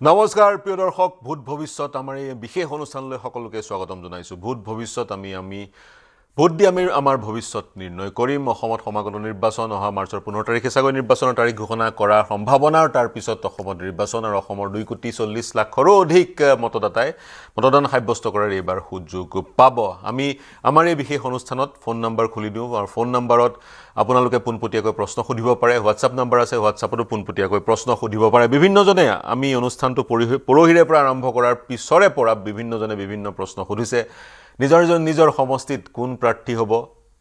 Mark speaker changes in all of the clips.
Speaker 1: নমস্কাৰ প্ৰিয় দৰ্শক ভূত ভৱিষ্যত আমাৰ এই বিশেষ অনুষ্ঠানলৈ সকলোকে স্বাগতম জনাইছো ভূত ভৱিষ্যত আমি ভোট দি আমাৰ ভৱিষ্যত নিৰ্ণয় কৰিম অসমত সমাগত নিৰ্বাচন অহা মাৰ্চৰ 15 তাৰিখে চাগৈ নিৰ্বাচনৰ তাৰিখ ঘোষণা কৰাৰ সম্ভাৱনা আৰু তাৰ পিছত অসমত নিৰ্বাচন আৰু অসমৰ 2,40,00,000ৰো অধিক মতদাতাই মতদান সাব্যস্ত কৰাৰ এইবাৰ সুযোগ পাব আমি আমাৰ এই বিশেষ অনুষ্ঠানত ফোন নম্বৰ খুলি দিওঁ আৰু ফোন নম্বৰত আপোনালোকে পোনপটীয়াকৈ প্ৰশ্ন সুধিব পাৰে হোৱাটছআপ নম্বৰ আছে হোৱাটছআপতো পোনপটীয়াকৈ প্ৰশ্ন সুধিব পাৰে বিভিন্নজনে আমি অনুষ্ঠানটো পৰহিৰে পৰা আৰম্ভ কৰাৰ পিছৰে পৰা বিভিন্নজনে বিভিন্ন প্ৰশ্ন সুধিছে নিজৰ সমষ্টিত কোন প্ৰাৰ্থী হ'ব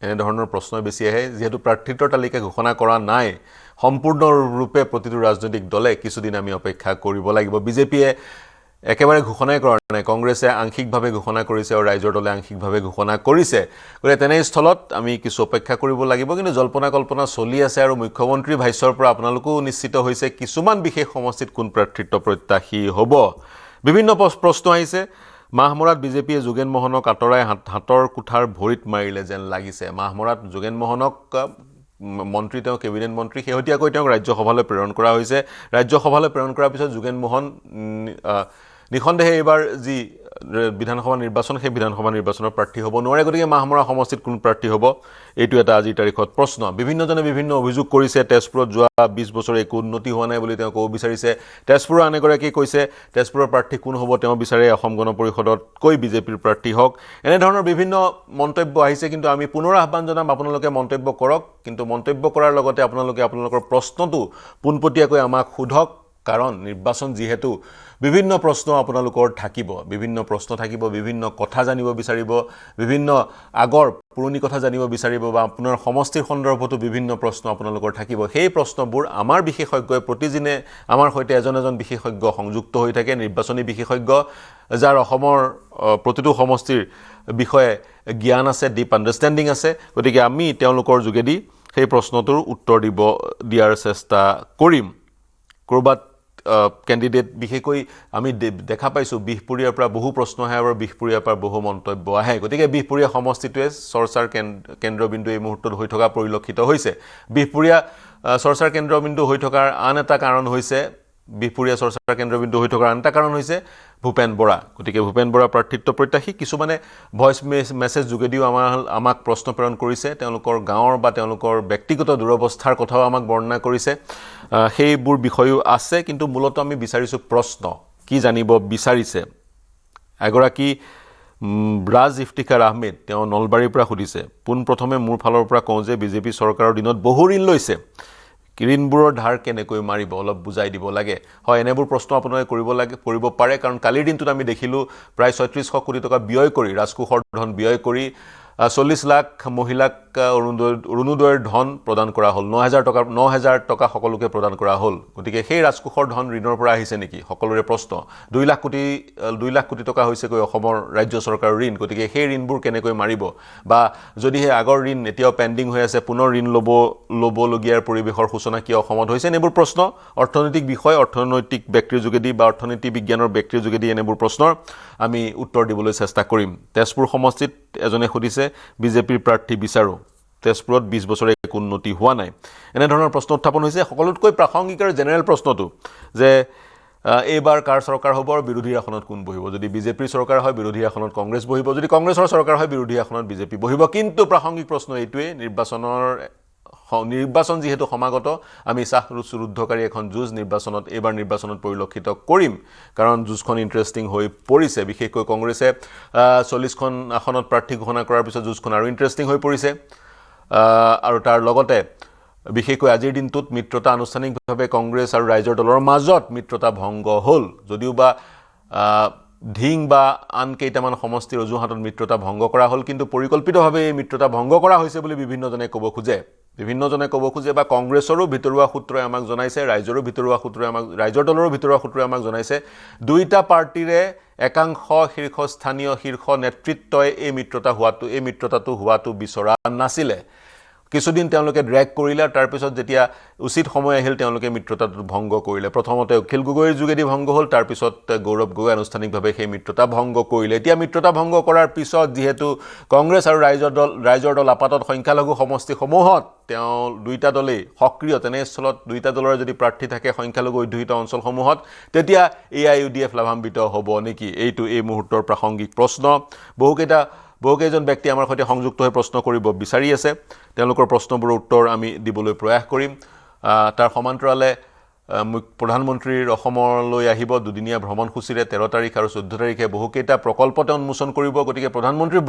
Speaker 1: এনে ধৰণৰ প্ৰশ্ন বেছি আহে যেহেতু প্ৰাৰ্থীৰ তালিকা ঘোষণা কৰা নাই সম্পূৰ্ণৰূপে প্ৰতিটো ৰাজনৈতিক দলে কিছুদিন আমি অপেক্ষা কৰিব লাগিব বিজেপিয়ে একেবাৰে ঘোষণাই কৰা নাই কংগ্ৰেছে আংশিকভাৱে ঘোষণা কৰিছে আৰু ৰাইজৰ দলে আংশিকভাৱে ঘোষণা কৰিছে গতিকে তেনে স্থলত আমি কিছু অপেক্ষা কৰিব লাগিব কিন্তু জল্পনা কল্পনা চলি আছে আৰু মুখ্যমন্ত্ৰী ভাইচৰ পৰা আপোনালোকো নিশ্চিত হৈছে কিছুমান বিশেষ সমষ্টিত কোন প্ৰাৰ্থিত্ব প্ৰত্যাশী হ'ব বিভিন্ন প্ৰশ্ন আহিছে মাহমৰাত বিজেপিয়ে যোগেন মোহনক আঁতৰাই হাতৰ কুঠাৰ ভৰিত মাৰিলে যেন লাগিছে মাহমৰাত যোগেন মোহনক মন্ত্ৰী তেওঁ কেবিনেট মন্ত্ৰী শেহতীয়াকৈ তেওঁক ৰাজ্যসভালৈ প্ৰেৰণ কৰা হৈছে ৰাজ্যসভালৈ প্ৰেৰণ কৰাৰ পিছত যোগেন মোহন নিখন্দেহে এইবাৰ যি বিধানসভা নিৰ্বাচন সেই বিধানসভা নিৰ্বাচনৰ প্ৰাৰ্থী হ'ব নোৱাৰে গতিকে মাহমৰা সমষ্টিত কোন প্ৰাৰ্থী হ'ব এইটো এটা আজিৰ তাৰিখত প্ৰশ্ন বিভিন্নজনে বিভিন্ন অভিযোগ কৰিছে তেজপুৰত যোৱা 20 বছৰে একো উন্নতি হোৱা নাই বুলি তেওঁ ক'ব বিচাৰিছে তেজপুৰৰ আন এগৰাকী কৈছে তেজপুৰৰ প্ৰাৰ্থী কোন হ'ব তেওঁ বিচাৰে অসম গণ পৰিষদতকৈ বিজেপিৰ প্ৰাৰ্থী হওক এনে ধৰণৰ বিভিন্ন মন্তব্য আহিছে কিন্তু আমি পুনৰ আহ্বান জনাম আপোনালোকে মন্তব্য কৰক কিন্তু মন্তব্য কৰাৰ লগতে আপোনালোকৰ প্ৰশ্নটো পোনপটীয়াকৈ আমাক সোধক কাৰণ নিৰ্বাচন যেহেতু বিভিন্ন প্ৰশ্ন আপোনালোকৰ থাকিব বিভিন্ন কথা জানিব বিচাৰিব বিভিন্ন আগৰ পুৰণি কথা জানিব বিচাৰিব বা আপোনাৰ সমষ্টিৰ সন্দৰ্ভতো বিভিন্ন প্ৰশ্ন আপোনালোকৰ থাকিব সেই প্ৰশ্নবোৰ আমাৰ বিশেষজ্ঞই প্ৰতিদিনে আমাৰ সৈতে এজন বিশেষজ্ঞ সংযুক্ত হৈ থাকে নিৰ্বাচনী বিশেষজ্ঞ যাৰ অসমৰ প্ৰতিটো সমষ্টিৰ বিষয়ে জ্ঞান আছে ডিপ আণ্ডাৰষ্টেণ্ডিং আছে গতিকে আমি তেওঁলোকৰ যোগেদি সেই প্ৰশ্নটোৰ উত্তৰ দিয়াৰ চেষ্টা কৰিম কৰবাত ক্যান্ডিডেট বিশেষকৈ আমি দেখা পাইছো বিহপুৰীয়াৰ পৰা বহু প্ৰশ্ন আহে আৰু বিহপুৰীয়াৰ পৰা বহু মন্তব্য আহে গতিকে বিহপুৰীয়া সমষ্টিটোৱে চৰ্চাৰ কেন্দ্ৰবিন্দু এই মুহূৰ্তত হৈ থকা পৰিলক্ষিত হৈছে বিহপুৰীয়া চৰ্চাৰ কেন্দ্ৰবিন্দু হৈ থকাৰ আন এটা কাৰণ হৈছে বিহপুৰীয়া চৰ্চাৰ কেন্দ্ৰবিন্দু হৈ থকাৰ আন এটা কাৰণ হৈছে ভূপেন বৰা গতিকে ভূপেন বৰা প্ৰাৰ্থিত্ব প্ৰত্যাশী কিছুমানে ভয়েস মেছেজ যোগেদিও আমাক প্ৰশ্ন প্ৰেৰণ কৰিছে তেওঁলোকৰ গাঁৱৰ বা তেওঁলোকৰ ব্যক্তিগত দুৰৱস্থাৰ কথাও আমাক বৰ্ণনা কৰিছে সেইবোৰ বিষয়ও আছে কিন্তু মূলত আমি বিচাৰিছো প্ৰশ্ন কি জানিব বিচাৰিছে এগৰাকী ৰাজ ইফতিখাৰ আহমেদ তেওঁ নলবাৰীৰ পৰা সুধিছে পোন প্ৰথমে মোৰ ফালৰ পৰা কওঁ যে বিজেপি চৰকাৰৰ দিনত বহু ঋণ লৈছে ঋণবোৰৰ ধাৰ কেনেকৈ মাৰিব অলপ বুজাই দিব লাগে হয় এনেবোৰ প্ৰশ্ন আপোনালোকে কৰিব পাৰে কাৰণ কালিৰ দিনটোত আমি দেখিলো প্ৰায় ৩৬০০ কোটি টকা ব্যয় কৰি ৰাজকোষৰ ধন ব্যয় কৰি 40 লাখ মহিলাক অৰুণোদয়ৰ ধন প্ৰদান কৰা হ'ল ৯০০০ টকা সকলোকে প্ৰদান কৰা হ'ল গতিকে সেই ৰাজকোষৰ ধন ঋণৰ পৰা আহিছে নেকি সকলোৰে প্ৰশ্ন 2 লাখ কোটি টকা হৈছে কৈ অসমৰ ৰাজ্য চৰকাৰৰ ঋণ গতিকে সেই ঋণবোৰ কেনেকৈ মাৰিব বা যদি হে আগৰ ঋণ এতিয়াও পেন্ডিং হৈ আছে পুনৰ ঋণ লবলগীয়াৰ পৰিবেশৰ সূচনা কি অসমত হৈছে এনেবোৰ প্ৰশ্ন অৰ্থনৈতিক বিষয় অৰ্থনৈতিক ব্যক্তিৰ যোগেদি বা অৰ্থনীতি বিজ্ঞানৰ ব্যক্তিৰ যোগেদি এনেবোৰ প্ৰশ্নৰ আমি উত্তৰ দিবলৈ চেষ্টা কৰিম তেজপুৰ সমষ্টিত এজনে সুধিছে বিজেপিৰ প্ৰাৰ্থী বিচাৰো তেজপুৰত 20 বছৰে একো উন্নতি হোৱা নাই এনে ধৰণৰ প্ৰশ্ন উত্থাপন হৈছে সকলোতকৈ প্ৰাসংগিক আৰু জেনেৰেল প্ৰশ্নটো যে এইবাৰ কাৰ চৰকাৰ হ'ব আৰু বিৰোধী আসনত কোন বহিব যদি বিজেপিৰ চৰকাৰ হয় বিৰোধী আসনত কংগ্ৰেছ বহিব যদি কংগ্ৰেছৰ চৰকাৰ হয় বিৰোধী আসনত বিজেপি বহিব কিন্তু প্ৰাসংগিক প্ৰশ্ন এইটোৱে নিৰ্বাচন যেহেতু সমাগত আমি চাহৰুদ্ধকাৰী এখন যুঁজ এইবাৰ নিৰ্বাচনত পৰিলক্ষিত কৰিম কাৰণ যুঁজখন ইন্টাৰেষ্টিং হৈ পৰিছে বিশেষকৈ কংগ্ৰেছে 40খন আসনত প্ৰাৰ্থী ঘোষণা কৰাৰ পিছত যুঁজখন আৰু ইন্টাৰেষ্টিং হৈ পৰিছে আৰু তাৰ লগতে বিশেষকৈ আজিৰ দিনটোত মিত্ৰতা আনুষ্ঠানিকভাৱে কংগ্ৰেছ আৰু ৰাইজৰ দলৰ মাজত মিত্ৰতা ভংগ হ'ল যদিও বা ঢিং বা আন কেইটামান সমষ্টিৰ অজুহাতত মিত্ৰতা ভংগ কৰা হ'ল কিন্তু পৰিকল্পিতভাৱে এই মিত্ৰতা ভংগ কৰা হৈছে বুলি বিভিন্নজনে ক'ব খোজে বা কংগ্ৰেছৰো ভিতৰুৱা সূত্ৰই আমাক জনাইছে ৰাইজৰ দলৰো ভিতৰুৱা সূত্ৰই আমাক জনাইছে দুইটা পাৰ্টিৰে একাংশ শীৰ্ষ নেতৃত্বই এই মিত্ৰতাটো হোৱাটো বিচৰা নাছিলে কিছুদিন তেওঁলোকে ড্ৰেগ কৰিলে তাৰপিছত যেতিয়া উচিত সময় আহিল তেওঁলোকে মিত্ৰতাটো ভংগ কৰিলে প্ৰথমতে অখিল গগৈৰ যোগেদি ভংগ হ'ল তাৰপিছত গৌৰৱ গগৈ আনুষ্ঠানিকভাৱে সেই মিত্ৰতা ভংগ কৰিলে এতিয়া মিত্ৰতা ভংগ কৰাৰ পিছত যিহেতু কংগ্ৰেছ আৰু ৰাইজৰ দল আপাতত সংখ্যালঘু সমষ্টিসমূহত তেওঁ দুইটা দলেই সক্ৰিয় তেনেস্থলত দুইটা দলৰ যদি প্ৰাৰ্থী থাকে সংখ্যালঘু অধ্যুষিত অঞ্চলসমূহত তেতিয়া AIUDF লাভান্বিত হ'ব নেকি এইটো এই মুহূৰ্তৰ প্ৰাসংগিক প্ৰশ্ন বহুকেইজন ব্যক্তি আমাৰ সৈতে সংযুক্ত হৈ প্ৰশ্ন কৰিব বিচাৰি আছে তেওঁলোকৰ প্ৰশ্নবোৰৰ উত্তৰ আমি দিবলৈ প্ৰয়াস কৰিম তাৰ সমান্তৰালে প্ৰধানমন্ত্ৰীৰ অসমলৈ আহিব দুদিনীয়া ভ্ৰমণসূচীৰে 13 তাৰিখ আৰু 14 তাৰিখে বহুকেইটা প্ৰকল্পতে উন্মোচন কৰিব গতিকে প্ৰধানমন্ত্ৰীৰ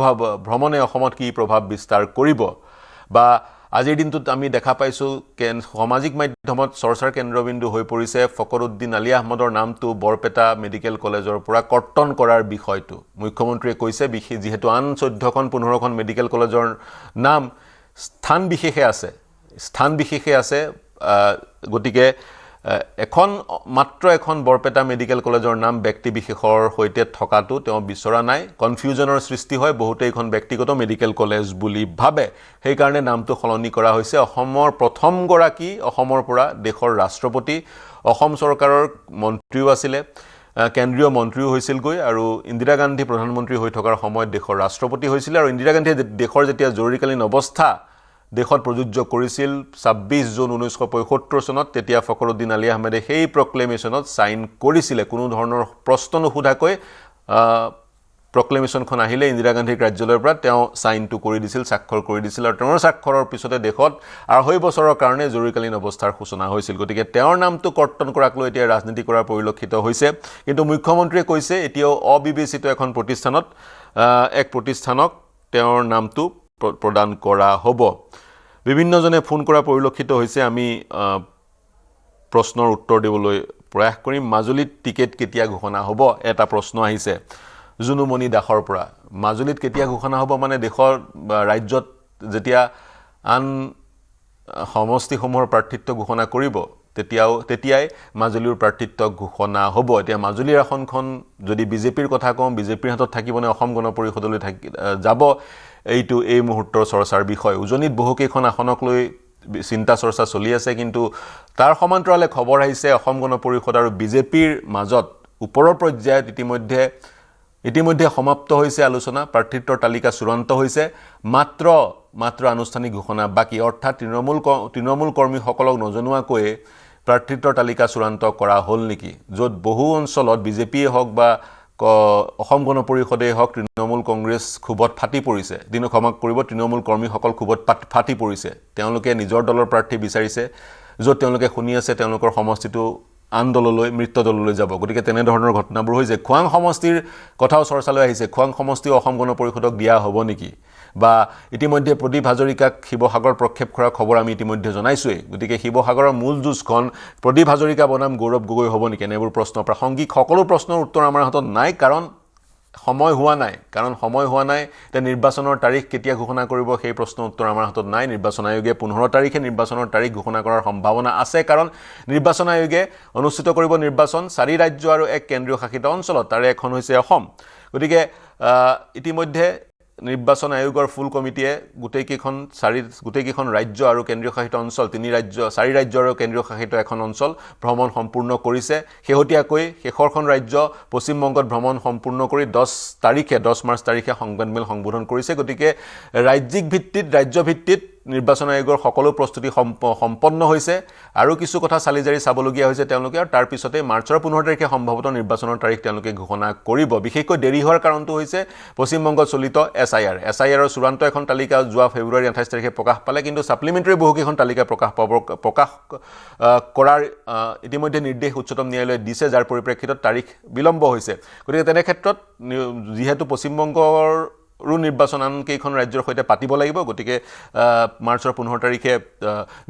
Speaker 1: ভ্ৰমণে অসমত কি প্ৰভাৱ বিস্তাৰ কৰিব বা আজিৰ দিনটোত আমি দেখা পাইছোঁ সামাজিক মাধ্যমত চৰ্চাৰ কেন্দ্ৰবিন্দু হৈ পৰিছে ফকৰুদ্দিন আলী আহমদৰ নামটো বৰপেটা মেডিকেল কলেজৰ পৰা কৰ্তন কৰাৰ বিষয়টো মুখ্যমন্ত্ৰীয়ে কৈছে যিহেতু আন 14খন 15খন মেডিকেল কলেজৰ নাম স্থান বিশেষে আছে গতিকে মাত্ৰ এখন বৰপেটা মেডিকেল কলেজৰ নাম ব্যক্তি বিশেষৰ সৈতে থকাটো তেওঁ বিচৰা নাই কনফিউজনৰ সৃষ্টি হয় বহুতে এখন ব্যক্তিগত মেডিকেল কলেজ বুলি ভাবে সেইকাৰণে নামটো সলনি কৰা হৈছে অসমৰ প্ৰথমগৰাকী অসমৰ পৰা দেশৰ ৰাষ্ট্ৰপতি অসম চৰকাৰৰ মন্ত্ৰীও আছিলে কেন্দ্ৰীয় মন্ত্ৰীও হৈছিলগৈ আৰু ইন্দিৰা গান্ধী প্ৰধানমন্ত্ৰী হৈ থকাৰ সময়ত দেশৰ ৰাষ্ট্ৰপতি হৈছিল আৰু ইন্দিৰা গান্ধীয়ে দেশৰ যেতিয়া জৰুৰীকালীন অৱস্থা দেশত প্ৰযোজ্য কৰিছিল 26 জুন 1975 চনত তেতিয়া ফখৰুদ্দিন আলী আহমেদে সেই প্ৰক্লেমেশ্যনত সাইন কৰিছিল কোনো ধৰণৰ প্ৰশ্ন নুসুধাকৈ প্ৰক্লেমেশ্যনখন আহিলে ইন্দিৰা গান্ধীৰ কাৰ্যালয়ৰ পৰা তেওঁ সাইনটো কৰি দিছিল স্বাক্ষৰ কৰি দিছিল আৰু তেওঁৰ স্বাক্ষৰৰ পিছতে দেশত 2.5 বছৰৰ কাৰণে জৰুৰীকালীন অৱস্থাৰ সূচনা হৈছিল গতিকে তেওঁৰ নামটো কৰ্তন কৰাক লৈ এতিয়া ৰাজনীতি কৰা পৰিলক্ষিত হৈছে কিন্তু মুখ্যমন্ত্ৰীয়ে কৈছে এতিয়াও অবিবেচিত এখন প্ৰতিষ্ঠানক তেওঁৰ নামটো প্ৰদান কৰা হ'ব বিভিন্নজনে ফোন কৰা পৰিলক্ষিত হৈছে আমি প্ৰশ্নৰ উত্তৰ দিবলৈ প্ৰয়াস কৰিম মাজুলীত টিকেট কেতিয়া ঘোষণা হ'ব এটা প্ৰশ্ন আহিছে জুনুমণি দাসৰ পৰা মাজুলীত কেতিয়া ঘোষণা হ'ব মানে দেশৰ ৰাজ্যত যেতিয়া আন সমষ্টিসমূহৰ প্ৰাৰ্থিত্ব ঘোষণা কৰিব তেতিয়াই মাজুলীৰ প্ৰাৰ্থিত্ব ঘোষণা হ'ব এতিয়া মাজুলীৰ আসনখন যদি বিজেপিৰ কথা কওঁ বিজেপিৰ হাতত থাকিবনে অসম গণ পৰিষদলৈ যাব এইটো এই মুহূৰ্তৰ চৰ্চাৰ বিষয় উজনিত বহুকেইখন আসনক লৈ চিন্তা চৰ্চা চলি আছে কিন্তু তাৰ সমান্তৰালে খবৰ আহিছে অসম গণ পৰিষদ আৰু বিজেপিৰ মাজত ওপৰৰ পৰ্যায়ত ইতিমধ্যে সমাপ্ত হৈছে আলোচনা প্ৰাৰ্থিত্বৰ তালিকা চূড়ান্ত হৈছে মাত্ৰ আনুষ্ঠানিক ঘোষণা বাকি অৰ্থাৎ তৃণমূল কৰ্মীসকলক নজনোৱাকৈ প্ৰাৰ্থিত্বৰ তালিকা চূড়ান্ত কৰা হ'ল নেকি য'ত বহু অঞ্চলত বিজেপিয়ে হওক বা অসম গণ পৰিষদেই হওক তৃণমূল কংগ্ৰেছ খুবত ফাটি পৰিছে ক্ষমা কৰিব তৃণমূল কৰ্মীসকল খুবত ফাটি পৰিছে তেওঁলোকে নিজৰ দলৰ প্ৰাৰ্থী বিচাৰিছে য'ত তেওঁলোকে শুনি আছে তেওঁলোকৰ সমষ্টিটো আন দললৈ মৃত দললৈ যাব গতিকে তেনে ধৰণৰ ঘটনাবোৰ হৈছে খুৱাং সমষ্টিৰ কথাও চৰ্চালৈ আহিছে খুৱাং সমষ্টিও অসম গণ পৰিষদক দিয়া হ'ব নেকি বা ইতিমধ্যে প্ৰদীপ হাজৰিকাক শিৱসাগৰ প্ৰক্ষেপ কৰাৰ খবৰ আমি ইতিমধ্যে জনাইছোৱেই গতিকে শিৱসাগৰৰ মূল যুঁজখন প্ৰদীপ হাজৰিকা বনাম গৌৰৱ গগৈ হ'ব নেকি এনেবোৰ প্ৰশ্ন প্ৰাসংগিক সকলো প্ৰশ্নৰ উত্তৰ আমাৰ হাতত নাই কাৰণ সময় হোৱা নাই এতিয়া নিৰ্বাচনৰ তাৰিখ কেতিয়া ঘোষণা কৰিব সেই প্ৰশ্নৰ উত্তৰ আমাৰ হাতত নাই নিৰ্বাচন আয়োগে 15 তাৰিখে নিৰ্বাচনৰ তাৰিখ ঘোষণা কৰাৰ সম্ভাৱনা আছে কাৰণ নিৰ্বাচন আয়োগে অনুষ্ঠিত কৰিব নিৰ্বাচন 4 ৰাজ্য আৰু এক কেন্দ্ৰীয় শাসিত অঞ্চলত তাৰে এখন হৈছে অসম গতিকে ইতিমধ্যে নিৰ্বাচন আয়োগৰ ফুল কমিটিয়ে গোটেইকেইখন ৰাজ্য আৰু কেন্দ্ৰীয় শাসিত অঞ্চল 4 ৰাজ্য আৰু কেন্দ্ৰীয় শাসিত এখন অঞ্চল ভ্ৰমণ সম্পূৰ্ণ কৰিছে শেহতীয়াকৈ শেষৰখন ৰাজ্য পশ্চিম বংগত ভ্ৰমণ সম্পূৰ্ণ কৰি 10 মাৰ্চ তাৰিখে সংবাদমেল সম্বোধন কৰিছে গতিকে ৰাজ্য ভিত্তিত নিৰ্বাচন আয়োগৰ সকলো প্ৰস্তুতি সম্পন্ন হৈছে আৰু কিছু কথা চালিজাৰি চাবলগীয়া হৈছে তেওঁলোকে আৰু তাৰ পিছতে মাৰ্চৰ 15 তাৰিখে সম্ভৱতঃ নিৰ্বাচনৰ তাৰিখ তেওঁলোকে ঘোষণা কৰিব বিশেষকৈ দেৰি হোৱাৰ কাৰণটো হৈছে পশ্চিম বংগত চলিত SIR চূড়ান্ত এখন তালিকা যোৱা ফেব্ৰুৱাৰী 28 তাৰিখে প্ৰকাশ পালে কিন্তু সাপ্লিমেণ্টাৰী বহুকেইখন তালিকা প্ৰকাশ কৰাৰ ইতিমধ্যে নিৰ্দেশ উচ্চতম ন্যায়ালয়ে দিছে যাৰ পৰিপ্ৰেক্ষিতত তাৰিখ বিলম্ব হৈছে গতিকে তেনে ক্ষেত্ৰত যিহেতু পশ্চিম বংগৰ নিৰ্বাচন আন কেইখন ৰাজ্যৰ সৈতে পাতিব লাগিব গতিকে মাৰ্চৰ 15 তাৰিখে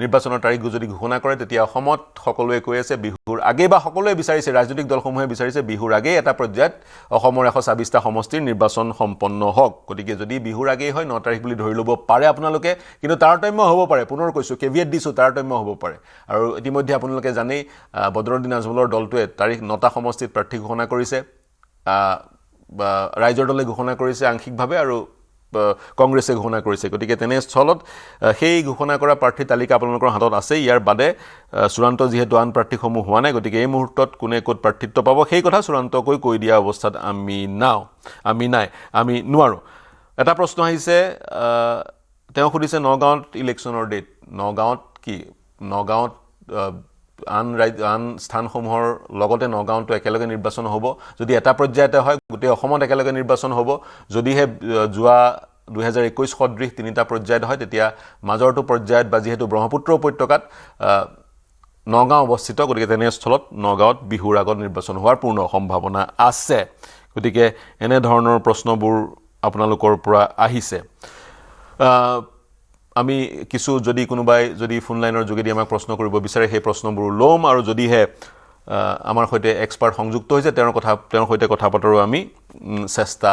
Speaker 1: নিৰ্বাচনৰ তাৰিখ যদি ঘোষণা কৰে তেতিয়া অসমত সকলোৱে কৈ আছে বিহুৰ আগে বা সকলোৱে বিচাৰিছে ৰাজনৈতিক দলসমূহে বিচাৰিছে বিহুৰ আগে এটা পৰ্যায়ত অসমৰ 126টা সমষ্টিৰ নিৰ্বাচন সম্পন্ন হওক গতিকে যদি বিহুৰ আগেই হয় 9 তাৰিখ বুলি ধৰি ল'ব পাৰে আপোনালোকে কিন্তু তাৰতম্য হ'ব পাৰে পুনৰ কৈছোঁ কেভিয়েট দিছোঁ তাৰতম্য হ'ব পাৰে আৰু ইতিমধ্যে আপোনালোকে জানেই বদৰুদ্দিন আজমলৰ দলটোৱে তাৰিখ 9টা সমষ্টিত প্ৰাৰ্থী ঘোষণা কৰিছে ৰাইজৰ দলে ঘোষণা কৰিছে আংশিকভাৱে আৰু কংগ্ৰেছে ঘোষণা কৰিছে গতিকে তেনেস্থলত সেই ঘোষণা কৰা প্ৰাৰ্থী তালিকা আপোনালোকৰ হাতত আছে ইয়াৰ বাদে চূড়ান্ত যিহেতু আন প্ৰাৰ্থীসমূহ হোৱা নাই গতিকে এই মুহূৰ্তত কোনে ক'ত প্ৰাৰ্থিত্ব পাব সেই কথা চূড়ান্তকৈ কৈ দিয়া অৱস্থাত আমি নোৱাৰোঁ এটা প্ৰশ্ন আহিছে তেওঁ সুধিছে নগাঁৱত ইলেকশ্যনৰ ডেট নগাঁৱত আন স্থানসমূহৰ লগতে নগাঁৱতো একেলগে নিৰ্বাচন হ'ব যদি এটা পৰ্যায়তে হয় গোটেই অসমত একেলগে নিৰ্বাচন হ'ব যদিহে যোৱা 2021 সদৃশ তিনিটা পৰ্যায়ত হয় তেতিয়া মাজৰটো পৰ্যায়ত বা যিহেতু ব্ৰহ্মপুত্ৰ উপত্যকাত নগাঁও অৱস্থিত গতিকে তেনেস্থলত নগাঁৱত বিহুৰ আগত নিৰ্বাচন হোৱাৰ পূৰ্ণ সম্ভাৱনা আছে গতিকে এনেধৰণৰ প্ৰশ্নবোৰ আপোনালোকৰ পৰা আহিছে আমি কিছু যদি কোনোবাই যদি ফোন লাইনৰ যোগেদি আমাক প্ৰশ্ন কৰিব বিচাৰে সেই প্ৰশ্নবোৰ ল'ম আৰু যদিহে আমাৰ সৈতে এক্সপাৰ্ট সংযুক্ত হৈছে তেওঁৰ সৈতে কথা পাতৰো আমি চেষ্টা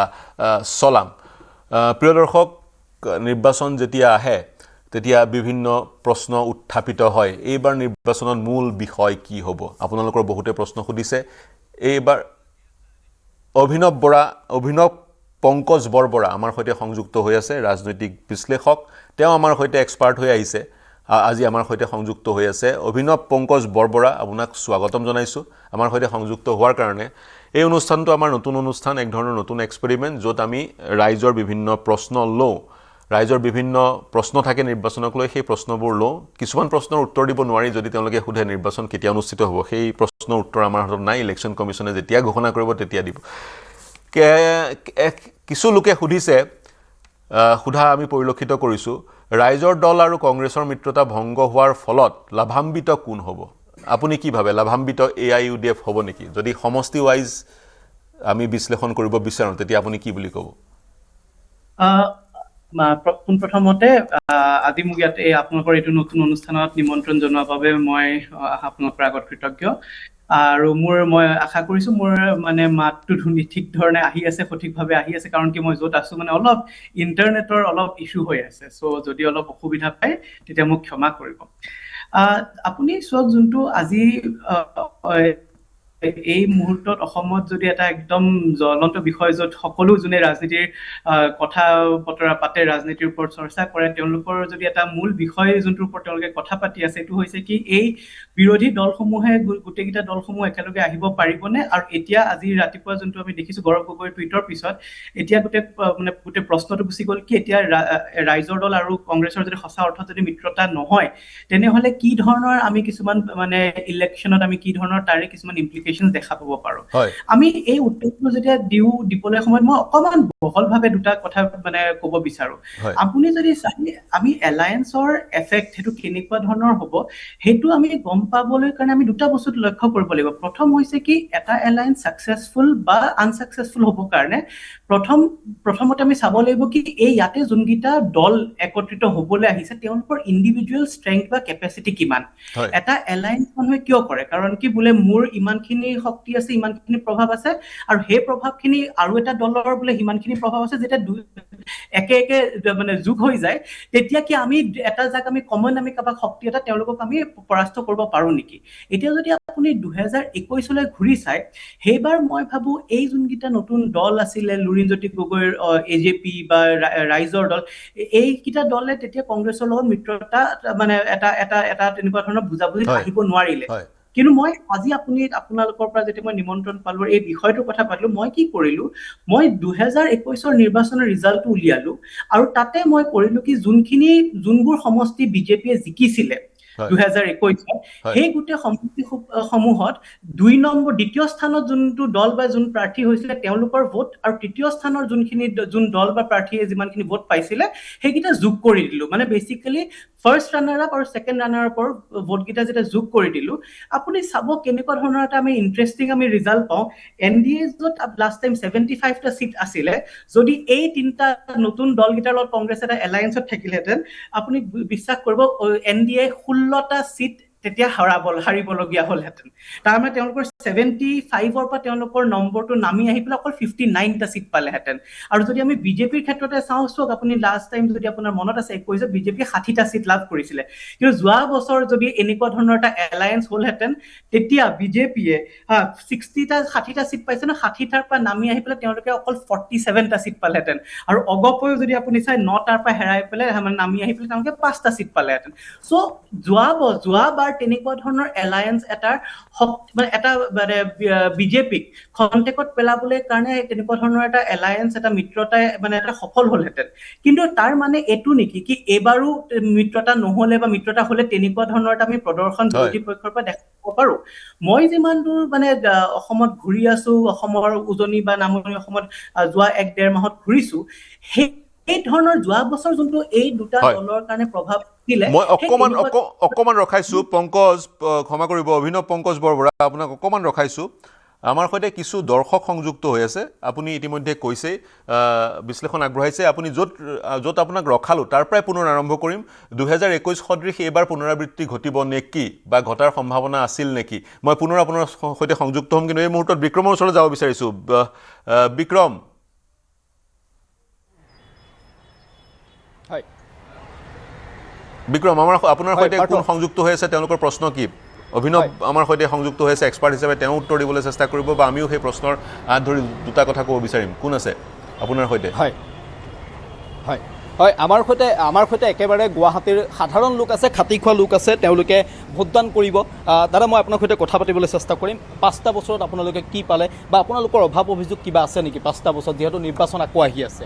Speaker 1: চলাম প্ৰিয় দৰ্শক নিৰ্বাচন যেতিয়া আহে তেতিয়া বিভিন্ন প্ৰশ্ন উত্থাপিত হয় এইবাৰ নিৰ্বাচনত মূল বিষয় কি হ'ব আপোনালোকৰ বহুতে প্ৰশ্ন সুধিছে এইবাৰ অভিনৱ পংকজ বৰবৰা আমাৰ সৈতে সংযুক্ত হৈ আছে ৰাজনৈতিক বিশ্লেষক তেওঁ আমাৰ সৈতে এক্সপাৰ্ট হৈ আহিছে আজি আমাৰ সৈতে সংযুক্ত হৈ আছে অভিনৱ পংকজ বৰবৰা আপোনাক স্বাগতম জনাইছোঁ আমাৰ সৈতে সংযুক্ত হোৱাৰ কাৰণে এই অনুষ্ঠানটো আমাৰ নতুন অনুষ্ঠান এক ধৰণৰ নতুন এক্সপেৰিমেণ্ট য'ত আমি ৰাইজৰ বিভিন্ন প্ৰশ্ন লওঁ ৰাইজৰ বিভিন্ন প্ৰশ্ন থাকে নিৰ্বাচনক লৈ সেই প্ৰশ্নবোৰ লওঁ কিছুমান প্ৰশ্নৰ উত্তৰ দিব নোৱাৰি যদি তেওঁলোকে সোধে নিৰ্বাচন কেতিয়া অনুষ্ঠিত হ'ব সেই প্ৰশ্নৰ উত্তৰ আমাৰ হাতত নাই ইলেকশ্যন কমিশ্যনে যেতিয়া ঘোষণা কৰিব তেতিয়া দিব কিছু লোকে সুধিছে সোধা আমি পৰিলক্ষিত কৰিছোঁ ৰাইজৰ দল আৰু কংগ্ৰেছৰ মিত্ৰতা ভংগ হোৱাৰ ফলত লাভান্বিত কোন হ'ব আপুনি কি ভাবে লাভান্বিত AIUDF হ'ব নেকি যদি সমষ্টি ৱাইজ আমি বিশ্লেষণ কৰিব বিচাৰোঁ তেতিয়া আপুনি কি বুলি ক'ব
Speaker 2: প্ৰথমতে আজি মোক ইয়াত আপোনালোকৰ এইটো নতুন অনুষ্ঠানত নিমন্ত্ৰণ জনোৱাৰ বাবে মই আপোনালোকৰ আগত কৃতজ্ঞ আৰু মই আশা কৰিছোঁ মোৰ মানে মাতটো ঠিক ধৰণে আহি আছে সঠিকভাৱে আহি আছে কাৰণ কি মই য'ত আছোঁ মানে অলপ ইণ্টাৰনেটৰ অলপ ইছ্যু হৈ আছে চ' যদি অলপ অসুবিধা পায় তেতিয়া মোক ক্ষমা কৰিব আপুনি চোৱা যোনটো আজি এই মুহূৰ্তত অসমত যদি এটা একদম জ্বলন্ত বিষয় য'ত সকলো যোনে ৰাজনীতিৰ কথা বতৰা পাতে ৰাজনীতিৰ ওপৰত চৰ্চা কৰে তেওঁলোকৰ যদি এটা মূল বিষয় যোনটোৰ ওপৰত তেওঁলোকে কথা পাতি আছে এইটো হৈছে কি এই বিৰোধী দলসমূহে গোটেইকেইটা দলসমূহ একেলগে আহিব পাৰিবনে আৰু এতিয়া আজি ৰাতিপুৱা যোনটো আমি দেখিছোঁ গৌৰৱ গগৈৰ টুইটৰ পিছত এতিয়া গোটেই প্ৰশ্নটো গুচি গ'ল কি এতিয়া ৰাইজৰ দল আৰু কংগ্ৰেছৰ যদি সঁচা অৰ্থত যদি মিত্ৰতা নহয় তেনেহ'লে কি ধৰণৰ আমি কিছুমান মানে ইলেকশ্যনত আমি কি ধৰণৰ তাৰে কিছুমান দেখা পাব পাৰো আমি এই উত্তৰটো যেতিয়া দিবলৈ সময়ত মই অকমান বহলভাৱে দুটা কথা মানে ক'ব বিচাৰো আপুনি যদি আমি এলায়েন্সৰ এফেক্ট সেইটো কেনেকুৱা ধৰণৰ হ'ব সেইটো আমি গম পাবলৈ কাৰণে আমি দুটা বস্তু লক্ষ্য কৰিব লাগিব প্ৰথম হৈছে কি এটা এলায়েন্স সাকসেসফুল বা আনসাকসেসফুল হ'ব কাৰণে প্ৰথমতে আমি চাব লাগিব কি এই ইয়াতে যোনকেইটা দল একত্ৰিত হ'বলৈ আহিছে তেওঁলোকৰ ইণ্ডিভিজুৱেল ষ্ট্ৰেংথ বা কেপাচিটি কিমান এটা এলায়েন্স মানুহে কিয় কৰে কাৰণ কি বোলে মোৰ ইমানখিনি শক্তি আছে ইমানখিনি প্ৰভাৱ আছে আৰু সেই প্ৰভাৱখিনি আৰু এটা দলৰ বোলে ইমানখিনি প্ৰভাৱ আছে যেতিয়া একে মানে যোগ হৈ যায় তেতিয়া কি আমি এটা জাক আমি কমন আমি কাবাক শক্তি এটা তেওঁলোকক আমি পৰাস্ত কৰিব পাৰো নেকি এতিয়া যদি আপুনি 2021 লৈ ঘূৰি চাই সেইবাৰ মই ভাবো এই যোনকেইটা নতুন দল আছিলে লুৰিণজ্যোতি গগৈৰ AJP বা ৰাইজৰ দল এইকেইটা দলে তেতিয়া কংগ্ৰেছৰ লগত মিত্ৰতা মানে এটা তেনেকুৱা ধৰণৰ বুজাবুজি আহিব নোৱাৰিলে কিন্তু মই আজি আপোনালোকৰ পৰা যেতিয়া মই নিমন্ত্ৰণ পালো এই বিষয়টোৰ কথা পাতিলো মই কি কৰিলো মই 2021 নিৰ্বাচনৰ ৰিজাল্টটো উলিয়ালো আৰু তাতে মই কৰিলো কি যোনবোৰ সমষ্টি বিজেপিয়ে জিকিছিলে 2021 সেই গোটেই সমষ্টি সমূহত দ্বিতীয় স্থানত যোনটো দল বা যোন প্ৰাৰ্থী হৈছিলে তেওঁলোকৰ ভোট আৰু তৃতীয় স্থানৰ যোন দল বা প্ৰাৰ্থীয়ে যিমানখিনি ভোট পাইছিলে সেইকেইটা যোগ কৰি দিলো মানে বেসিক্যালি ফাৰ্স্ট ৰানাৰ আপ আৰু সেকেন্ড ৰানাৰ আপৰ ভোটকেইটা যেতিয়া যোগ কৰি দিলো আপুনি চাব কেনেকুৱা ধৰণৰ এটা আমি ইন্টাৰেষ্টিং আমি ৰিজাল্ট পাওঁ এনডিএ য'ত লাষ্ট টাইম 75 টা সিট আছিলে যদি এই তিনটা নতুন দলকেইটাৰ লগত কংগ্ৰেছ এটা এলায়েন্সত থাকিলেহেঁতেন আপুনি বিশ্বাস কৰিব এনডিএ 16টা সিট তেতিয়া হাৰিবলগীয়া হ'লহেঁতেন। তাৰমানে তেওঁলোকৰ 75-ৰ পৰা তেওঁলোকৰ নম্বৰটো নামি আহি পেলাই অকল 59টা চিট পালেহেঁতেন। আৰু যদি আমি বিজেপিৰ ক্ষেত্ৰতে চাওক আপুনি লাষ্ট টাইম যদি আপোনাৰ মনত আছে 21 বিজেপি 60টা চিট লাভ কৰিছিলে, কিন্তু যোৱা বছৰ যদি এনেকুৱা ধৰণৰ এটা এলায়েন্স হ'লহেঁতেন তেতিয়া বিজেপিয়ে 60টা চিট পাইছে ন, 60টাৰ পৰা নামি আহি পেলাই তেওঁলোকে অকল 47টা চিট পালেহেঁতেন। আৰু অগপয়ো যদি আপুনি চাই 9টাৰ পৰা হেৰাই পেলাই নামি আহি পেলাই তেওঁলোকে 5টা চিট পালেহেঁতেন। চ' যোৱাবাৰ তেনেকুৱা ধৰণৰ এলায়েন্স বিজেপিক খন্তেকত পেলাবলৈ কাৰণে তেনেকুৱা ধৰণৰ এটা এলায়েন্স এটা মিত্ৰতাই এটা সফল হ'লহেঁতেন। কিন্তু তাৰ মানে এইটো নেকি কি এইবাৰো মিত্ৰতা নহ'লে বা মিত্ৰতা হ'লে তেনেকুৱা ধৰণৰ এটা আমি প্ৰদৰ্শন বিৰোধী পক্ষৰ পৰা দেখা পাৰো? মই যিমান দূৰ অসমত ঘূৰি আছো, অসমৰ উজনি বা নামনি অসমত যোৱা 1-1.5 মাহত ঘূৰিছো, এই ধৰণৰ যোৱা বছৰ যোনটো এই দুটা দলৰ কাৰণে প্ৰভাৱ দিলে।
Speaker 1: মই অকমান ৰখাইছো পংকজ, ক্ষমা কৰিব অভিনৱ পংকজ বৰবৰা, আপোনাক অকমান ৰখাইছো। আমাৰ সৈতে কিছু দৰ্শক সংযুক্ত হৈ আছে, আপুনি ইতিমধ্যে কৈছেই বিশ্লেষণ আগবঢ়াইছে। আপুনি য'ত আপোনাক ৰখালো তাৰ পৰাই পুনৰ আৰম্ভ কৰিম। 2021 সদৃশ এইবাৰ পুনৰাবৃত্তি ঘটিব নেকি বা ঘটাৰ সম্ভাৱনা আছিল নেকি? মই পুনৰ আপোনাৰ সৈতে সংযুক্ত হ'ম, কিন্তু এই মুহূৰ্তত বিক্ৰমৰ ওচৰলৈ যাব বিচাৰিছোঁ। বিক্ৰম, আপোনাৰ সৈতে কোন সংযুক্ত হৈ আছে, তেওঁলোকৰ প্ৰশ্ন কি? অভিনৱ আমাৰ সৈতে সংযুক্ত হৈ আছে এক্সপাৰ্ট হিচাপে, তেওঁ উত্তৰ দিবলৈ চেষ্টা কৰিব বা আমিও সেই প্ৰশ্নৰ হাত ধৰি দুটা কথা ক'ব বিচাৰিম। কোন আছে আপোনাৰ সৈতে?
Speaker 3: হয় হয় হয় আমাৰ সৈতে একেবাৰে গুৱাহাটীৰ সাধাৰণ লোক আছে, খাটি খোৱা লোক আছে, তেওঁলোকে ভোটদান কৰিব। দাদা, মই আপোনাৰ সৈতে কথা পাতিবলৈ চেষ্টা কৰিম। 5টা বছৰত আপোনালোকে কি পালে বা আপোনালোকৰ অভাৱ অভিযোগ কিবা আছে নেকি 5টা বছৰত, যিহেতু নিৰ্বাচন আকৌ আহি আছে?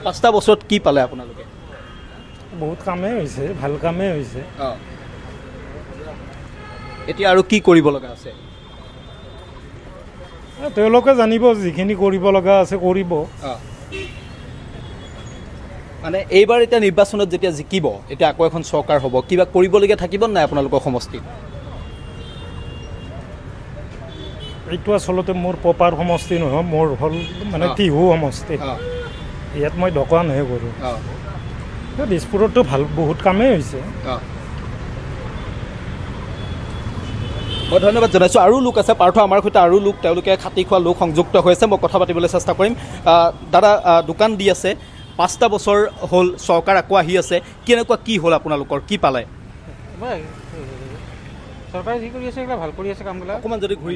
Speaker 3: 5টা বছৰত কি পালে আপোনালোকে?
Speaker 4: বহুত কামেই হৈছে, ভাল কামেই হৈছে।
Speaker 3: এতিয়া আৰু কি কৰিব লগা আছে?
Speaker 4: তেওঁলোকে জানিব, যিখিনি কৰিব লগা আছে কৰিব।
Speaker 3: মানে এইবাৰ এতিয়া নিৰ্বাচনত যেতিয়া জিকিব, এতিয়া আকৌ এখন চৰকাৰ হ'ব, কিবা কৰিবলগীয়া থাকিব নাই আপোনালোকৰ সমষ্টিত?
Speaker 4: এইটো আচলতে মোৰ প্ৰপাৰ সমষ্টি নহয়, মোৰ হ'ল টিহু সমষ্টি। ইয়াত মই দোকানহে কৰোঁ। দিছপুৰতো বহুত কামেই হৈছে।
Speaker 3: মই ধন্যবাদ জনাইছোঁ। আৰু লোক আছে পাৰ্থ, আমাৰ সৈতে আৰু লোক, তেওঁলোকে খাটি খোৱা লোক সংযুক্ত হৈ আছে, মই কথা পাতিবলৈ চেষ্টা কৰিম। দাদা, দোকান দি আছে, 5টা বছৰ হ'ল, চৰকাৰ আকৌ আহি আছে, কেনেকুৱা কি হ'ল আপোনালোকৰ, কি পালে?
Speaker 5: চৰকাৰে যি কৰি আছে ভাল কৰি আছে কামবিলাক।
Speaker 3: অকণমান যদি ঘূৰি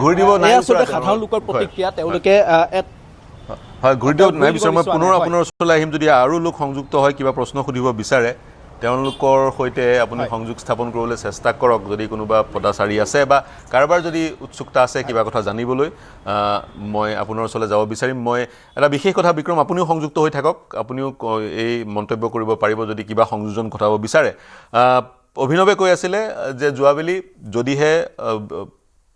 Speaker 1: ঘূৰি দিব নাই,
Speaker 3: আচলতে সাধাৰণ লোকৰ প্ৰতিক্ৰিয়া, তেওঁলোকে
Speaker 1: হয় ঘূৰি দিয়ক নাই বিচাৰে। মই পুনৰ আপোনাৰ ওচৰলৈ আহিম যদি আৰু লোক সংযুক্ত হয়, কিবা প্ৰশ্ন সুধিব বিচাৰে তেওঁলোকৰ সৈতে আপুনি সংযোগ স্থাপন কৰিবলৈ চেষ্টা কৰক। যদি কোনোবা পদাচাৰী আছে বা কাৰোবাৰ যদি উৎসুকতা আছে কিবা কথা জানিবলৈ, মই আপোনাৰ ওচৰলৈ যাব বিচাৰিম। মই এটা বিশেষ কথা, বিক্ৰম আপুনিও সংযুক্ত হৈ থাকক, আপুনিও এই মন্তব্য কৰিব পাৰিব যদি কিবা সংযোজন ঘটাব বিচাৰে। অভিনৱে কৈ আছিলে যে যোৱাবেলি যদিহে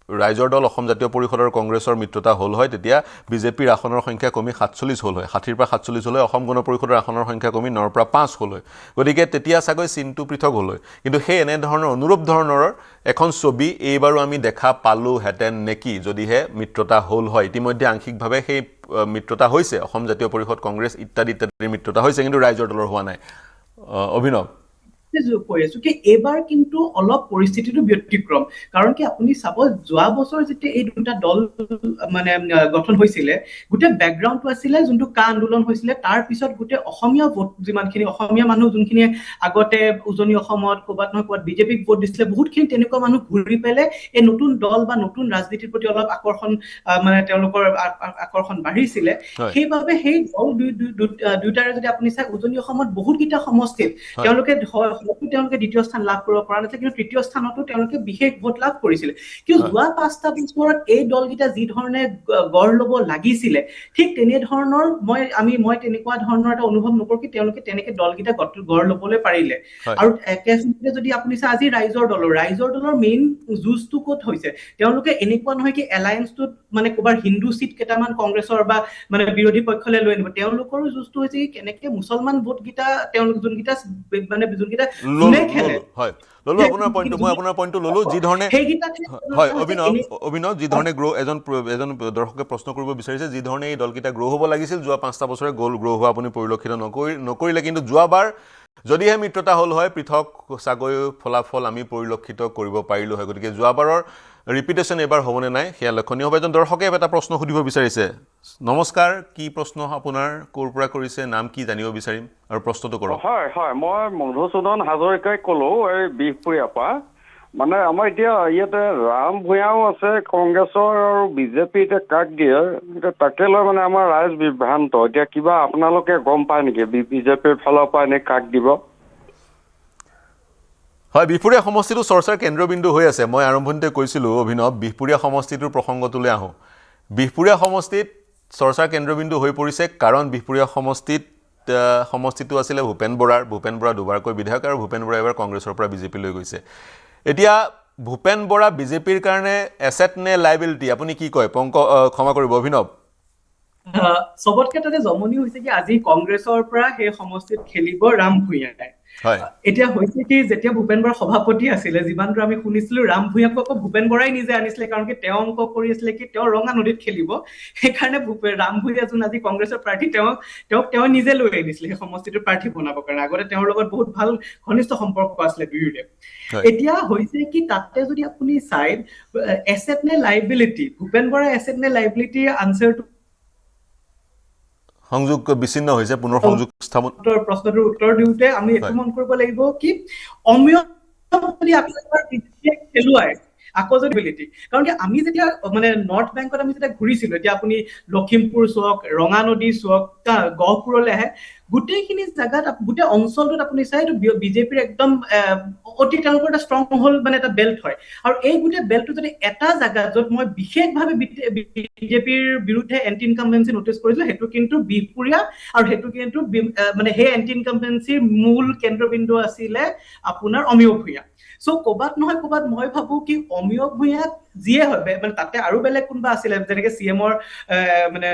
Speaker 1: ৰাইজৰ দল অসম জাতীয় পৰিষদৰ কংগ্ৰেছৰ মিত্ৰতা হ'ল হয়, তেতিয়া বিজেপিৰ আসনৰ সংখ্যা কমি 47 হ'ল হয়, 60ৰ পৰা 47 হ'ল হয়, অসম গণ পৰিষদৰ আসনৰ সংখ্যা কমি 9ৰ পৰা 5 হ'ল হয়। গতিকে তেতিয়া চাগৈ চিনটো পৃথক হ'ল হয়। কিন্তু সেই এনেধৰণৰ অনুৰূপ ধৰণৰ এখন ছবি এইবাৰো আমি দেখা পালোহেঁতেন নেকি যদিহে মিত্ৰতা হ'ল হয়? ইতিমধ্যে আংশিকভাৱে সেই মিত্ৰতা হৈছে, অসম জাতীয় পৰিষদ, কংগ্ৰেছ ইত্যাদি ইত্যাদিৰ মিত্ৰতা হৈছে, কিন্তু ৰাইজৰ দলৰ হোৱা নাই। অভিনৱ,
Speaker 2: কৈ আছো কি এইবাৰ কিন্তু অলপ পৰিস্থিতিটো ব্যতিক্ৰম। কাৰণ কি আপুনি চাব, যোৱা বছৰ যেতিয়া এই দুটা দল গঠন হৈছিলে, গোটেই বেকগ্ৰাউণ্ডটো আছিলে যোনটো কা আন্দোলন হৈছিলে, তাৰ পিছত গোটেই অসমীয়া ভোট, যিমানখিনি অসমীয়া মানুহ যোনখিনি আগতে উজনি অসমত ক'ৰবাত নহয় ক'ৰবাত বিজেপিক ভোট দিছিলে, বহুতখিনি তেনেকুৱা মানুহ ঘূৰি পেলাই এই নতুন দল বা নতুন ৰাজনীতিৰ প্ৰতি অলপ আকৰ্ষণ, তেওঁলোকৰ আকৰ্ষণ বাঢ়িছিলে। সেইবাবে সেই দল দুয়োটাৰে যদি আপুনি চাই, উজনি অসমত বহুতকেইটা সমষ্টিত তেওঁলোকে দ্বিতীয় স্থান লাভ কৰিব পৰা নাছিলে, কিন্তু তৃতীয় স্থানতো তেওঁলোকে বিশেষ ভোট লাভ কৰিছিলে। কিন্তু যোৱা 5টা বছৰত এই দলকেইটা যি ধৰণে গঢ় ল'ব লাগিছিলে, ঠিক তেনেধৰণৰ মই তেনেকুৱা ধৰণৰ এটা অনুভৱ নকৰো কি তেওঁলোকে তেনেকে দলকেইটা গঢ় ল'বলৈ পাৰিলে। আৰু একেসময়তে যদি আপুনি চাই, আজি ৰাইজৰ দলৰ মেইন যুঁজটো ক'ত হৈছে? তেওঁলোকে এনেকুৱা নহয় কি এলায়েন্সটোত ক'ৰবাৰ হিন্দু চিট কেইটামান কংগ্ৰেছৰ বা বিৰোধী পক্ষলৈ লৈ আনিব। তেওঁলোকৰো যুঁজটো হৈছে কি কেনেকে মুছলমান ভোটকেইটা, তেওঁলোক যোনকেইটা যোনে খেলে
Speaker 1: হয় ললো আপোনাৰ পইণ্টটো মই আপোনাৰ পইণ্টটো ললো যি ধৰণে হয় অভিনৱ যি ধৰণে গ্ৰ' এজন দৰ্শকে প্ৰশ্ন কৰিব বিচাৰিছে যি ধৰণে এই দলকেইটা গ্ৰ' হ'ব লাগিছিল যোৱা 5টা বছৰে গ্ৰ' হোৱা আপুনি পৰিলক্ষিত নকৰিলে কিন্তু যোৱাবাৰ যদিহে মিত্ৰতা হ'ল হয় পৃথক চাগৈ ফলাফল আমি পৰিলক্ষিত কৰিব পাৰিলোঁ হয় গতিকে যোৱাবাৰৰ ৰিপিটেশ্যন এবাৰ হ'বনে নাই সেয়া লক্ষণীয় হ'ব এজন দৰ্শকে এটা প্ৰশ্ন সুধিব বিচাৰিছে নমস্কাৰ কি প্ৰশ্ন আপোনাৰ ক'ৰ পৰা কৰিছে নাম কি জানিব বিচাৰিম আৰু প্ৰশ্নটো কৰক
Speaker 6: হয় হয় মই মধুসূদন হাজৰিকাই ক'লো এই বিহপুৰীয়াৰ পৰা মানে আমাৰ এতিয়া ইয়াতে ৰাম ভূঞাও আছে কংগ্ৰেছৰ আৰু বিজেপি এতিয়া কাক দিয়ে এতিয়া তাকে লৈ মানে আমাৰ ৰাইজ বিভ্ৰান্ত এতিয়া কিবা আপোনালোকে গম পায় নেকি বিজেপিৰ ফালৰ পৰা এনে কাক দিব
Speaker 1: হয় বিহপুৰীয়া সমষ্টিটো চৰ্চাৰ কেন্দ্ৰবিন্দু হৈ আছে মই আৰম্ভণিতে কৈছিলোঁ অভিনৱ বিহপুৰীয়া সমষ্টিটোৰ প্ৰসংগটোলৈ আহোঁ বিহপুৰীয়া সমষ্টিত চৰ্চাৰ কেন্দ্ৰবিন্দু হৈ পৰিছে কাৰণ বিহপুৰীয়া সমষ্টিটো আছিলে ভূপেন বৰা দুবাৰকৈ বিধায়ক আৰু ভূপেন বৰা এবাৰ কংগ্ৰেছৰ পৰা বিজেপিলৈ গৈছে এতিয়া ভূপেন বৰা বিজেপিৰ কাৰণে এছেট নে লাইবিলিটি আপুনি কি কয় ক্ষমা কৰিব অভিনৱ
Speaker 2: চবতকে তাতে জমনি হৈছে কি আজি কংগ্ৰেছৰ পৰা সেই সমষ্টিত খেলিব ৰাম ভূঞাই এতিয়া হৈছে কি যেতিয়া ভূপেন বৰা সভাপতি আছিলে যিমান দূৰ আমি শুনিছিলো ৰাম ভূঞাকো আকৌ ভূপেন বৰাই নিজে আনিছিলে কাৰণ কি তেওঁ অংক কৰি আছিলে কি তেওঁ ৰঙা নদীত খেলিব সেইকাৰণে ৰাম ভূঞা যোন আজি কংগ্ৰেছৰ প্ৰাৰ্থী তেওঁ নিজে লৈ আনিছিলে সেই সমষ্টিটোৰ প্ৰাৰ্থী বনাবৰ কাৰণে আগতে তেওঁৰ লগত বহুত ভাল ঘনিষ্ঠ সম্পৰ্ক আছিলে দুয়োৰে এতিয়া হৈছে কি তাতে যদি আপুনি চাই এছেট নে লাইবিলিটি ভূপেন বৰা এছেট নে লাইবিলিটি আনসাৰটো
Speaker 1: সংযোগ বিচ্ছিন্ন হৈছে পুনৰ সংযোগ স্থাপন
Speaker 2: প্ৰশ্নটোৰ উত্তৰ দিওঁতে আমি এইটো মন কৰিব লাগিব কি অমিয় যদি আপোনালোকৰ খেলুৱাই আকৌ যদি বিলিটি কাৰণ কি আমি যেতিয়া মানে নৰ্থ বেংকত আমি যেতিয়া ঘূৰিছিলো এতিয়া আপুনি লখিমপুৰ চওক ৰঙা নদী চওক গহপুৰলৈ আহে গোটেইখিনি জায়গাত গোটেই অঞ্চলটোত আপুনি চাই এইটো বিজেপিৰ একদম অতি তেওঁলোকৰ এটা ষ্ট্ৰং হল মানে এটা বেল্ট হয় আৰু এই গোটেই বেল্টটো যদি এটা জায়গা য'ত মই বিশেষভাৱে বিজেপিৰ বিৰুদ্ধে এণ্টি ইনকামবেঞ্চি নটিচ কৰিছিলো সেইটো কিন্তু বিহপুৰীয়া আৰু সেইটো কিন্তু মানে সেই এণ্টি ইনকামবেঞ্চিৰ মূল কেন্দ্ৰবিন্দু আছিলে আপোনাৰ অমিয় ভূঞা সো ক'বাত নহয় ক'বাত মই ভাবো কি অমিয় ভূঞা যিয়ে হয় মানে তাতে আৰু বেলেগ কোনবা আছিলে যেনেকে সিএমৰ মানে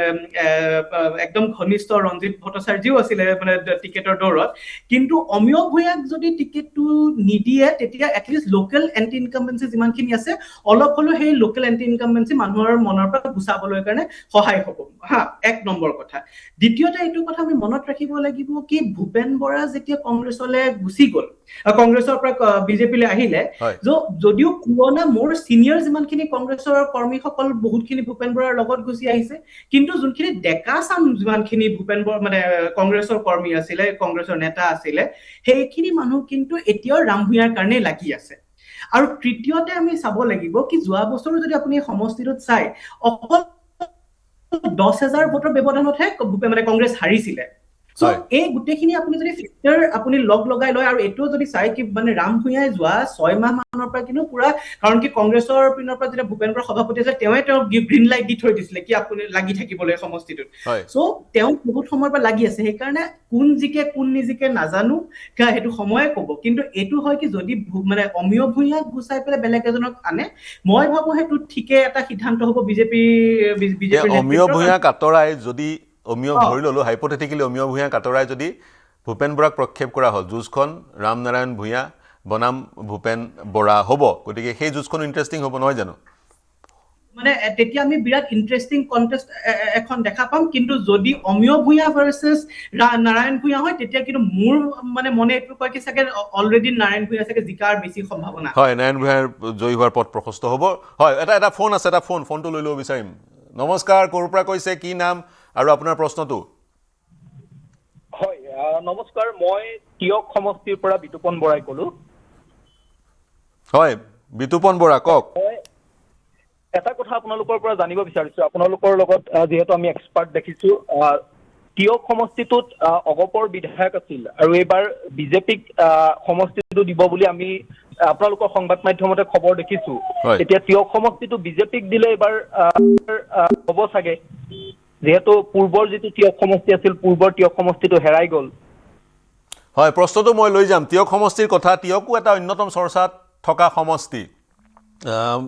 Speaker 2: একদম ঘনিষ্ঠ ৰঞ্জিত ভট্টাচাৰ্যও আছিলে মানে টিকেটৰ দৌৰত কিন্তু অমিয় ভূঞাক যদি টিকেটটো নিদিয়ে তেতিয়া এটলিষ্ট লোকেল এণ্টি ইনকামবেঞ্চি যিমানখিনি আছে অলপ হ'লেও সেই লোকেল এণ্টি ইনকামবেঞ্চি মানুহৰ মনৰ পৰা গুচাবলৈ কাৰণে সহায় হ'ব হা এক নম্বৰ কথা দ্বিতীয়তে এইটো কথা আমি মনত ৰাখিব লাগিব কি ভূপেন বৰা যেতিয়া কংগ্ৰেছলৈ গুচি গ'ল কংগ্ৰেছৰ পৰা বিজেপিলৈ আহিলে যদিও পুৰণা মোৰ চিনিয়ৰ যিমানখিনি কংগ্ৰেছৰ কৰ্মীসকল বহুতখিনি ভূপেন বৰাৰ লগত গুচি আহিছে কিন্তু যোনখিনি ডেকা চাম যিমানখিনি ভূপেন বৰা মানে কংগ্ৰেছৰ কৰ্মী আছিলে কংগ্ৰেছৰ নেতা আছিলে সেইখিনি মানুহ কিন্তু এতিয়াও ৰাম ভূঞাৰ কাৰণে লাগি আছে আৰু তৃতীয়তে আমি চাব লাগিব কি যোৱা বছৰো যদি আপুনি সমষ্টিটোত চাই অকল 10,000 ভোটৰ ব্যৱধানতহে মানে কংগ্ৰেছ হাৰিছিলে সো এই গোটেইখিনি আপুনি যদি ফিক্সাৰ আপুনি লগাই লয় আৰু এটো যদি চাই কি মানে ৰাম ভূঞাই যোৱা 6 মাহ মানৰ পৰা কিন্তু পুৰা কাৰণ কি কংগ্ৰেছৰ পিনৰ পৰা যেতিয়া ভূপেন বৰা সভাপতি আছিল তেওঁ গ্ৰীণ লাইট দি থৈ দিছিলে কি আপুনি লাগি থাকিবলৈ সমষ্টিটোত সো তেওঁ বহুত সময়ৰ পৰা লাগি আছে সেইকাৰণে কোন জিকে কোন নিজিকে নাজানো সেইটো সময়ে ক'ব কিন্তু এটো হয় কি যদি মানে অমিয় ভূঞাক গুচাই পেলাই বেলেগ এজনক আনে মই ভাবো সেইটো ঠিকে এটা সিদ্ধান্ত হ'ব বিজেপি
Speaker 1: অমিয় ভূঞাক আঁতৰাই যদি অমিয় ধৰি ললো হাইপোথেটিক্যালি অমিয় ভূঞা কাটৰাই যদি ভূপেন বৰাক প্ৰক্ষেপ কৰা হ'ল যুজখন ৰাম নাৰায়ণ ভূঞা বনাম ভূপেন বৰা হ'ব গতিকে সেই যুজখন ইন্টাৰেষ্টিং হ'ব নহয় জানো
Speaker 2: মানে তেতিয়া আমি বিৰাট ইন্টাৰেষ্টিং কন্টেষ্ট এখন দেখা পাম কিন্তু যদি অমিয় ভূঞা ভাৰ্চেছ নাৰায়ণ ভূঞা হয় তেতিয়া কিন্তু মোৰ মানে মনে এইটো কয় কি চাগে অলৰেডি নাৰায়ণ ভূঞা চাগে জিকাৰ বেছি সম্ভাৱনা
Speaker 1: হয় নাৰায়ণ ভূঞাৰ জয়ী হোৱাৰ পথ প্ৰশস্ত হ'ব হয় এটা ফোন আছে এটা ফোনটো লৈ ল'ব বিচাৰিম নমস্কাৰ ক'ৰ পৰা কৈছে কি নাম আৰু আপোনাৰ প্ৰশ্নটো
Speaker 7: হয় নমস্কাৰ মই তিয়ক সমষ্টিৰ পৰা বিতুপন বৰাই ক'লো
Speaker 1: হয় বিতুপন বৰা কওক
Speaker 7: এটা কথা আপোনালোকৰ পৰা জানিব বিচাৰিছো আপোনালোকৰ লগত যেহেতু আমি এক্সপাৰ্ট দেখিছো তিয়ক সমষ্টিটোত অগপৰ বিধায়ক আছিল আৰু এইবাৰ বিজেপিক সমষ্টিটো দিব বুলি আমি আপোনালোকৰ সংবাদ মাধ্যমতে খবৰ দেখিছো এতিয়া তিয়ক সমষ্টিটো বিজেপিক দিলে এইবাৰ হ'ব চাগে যেহেতু পূৰ্বৰ যিটো তিয়ক সমষ্টি আছিল পূৰ্বৰ তিয়ক সমষ্টিটো হেৰাই গ'ল
Speaker 1: হয় প্ৰশ্নটো মই লৈ যাম তিয়ক সমষ্টিৰ কথা তিয়কো এটা অন্যতম চৰ্চাত থকা সমষ্টি